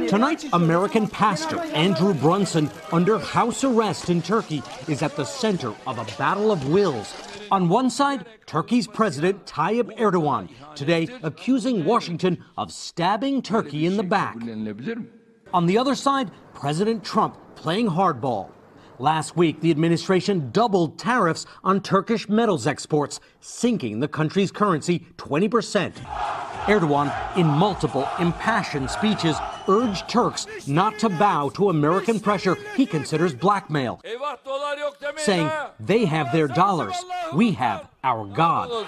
Tonight, American pastor Andrew Brunson, under house arrest in Turkey, is at the center of a battle of wills. On one side, Turkey's President Tayyip Erdogan, today accusing Washington of stabbing Turkey in the back. On the other side, President Trump playing hardball. Last week, the administration doubled tariffs on Turkish metals exports, sinking the country's currency 20%. Erdogan, in multiple impassioned speeches, urged Turks not to bow to American pressure he considers blackmail, saying they have their dollars, we have our God.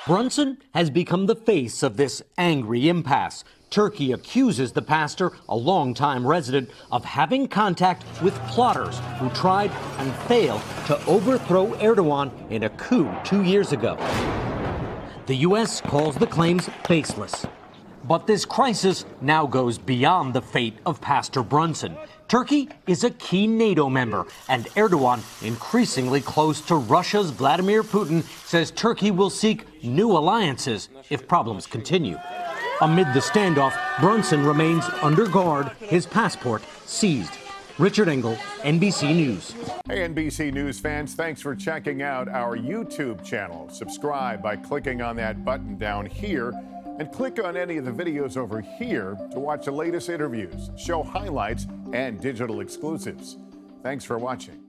Brunson has become the face of this angry impasse. Turkey accuses the pastor, a longtime resident, of having contact with plotters who tried and failed to overthrow Erdogan in a coup 2 years ago. The U.S. calls the claims baseless. But this crisis now goes beyond the fate of Pastor Brunson. Turkey is a key NATO member, and Erdogan, increasingly close to Russia's Vladimir Putin, says Turkey will seek new alliances if problems continue. Amid the standoff, Brunson remains under guard, his passport seized. Richard Engel, NBC News. Hey, NBC News fans, thanks for checking out our YouTube channel. Subscribe by clicking on that button down here and click on any of the videos over here to watch the latest interviews, show highlights, and digital exclusives. Thanks for watching.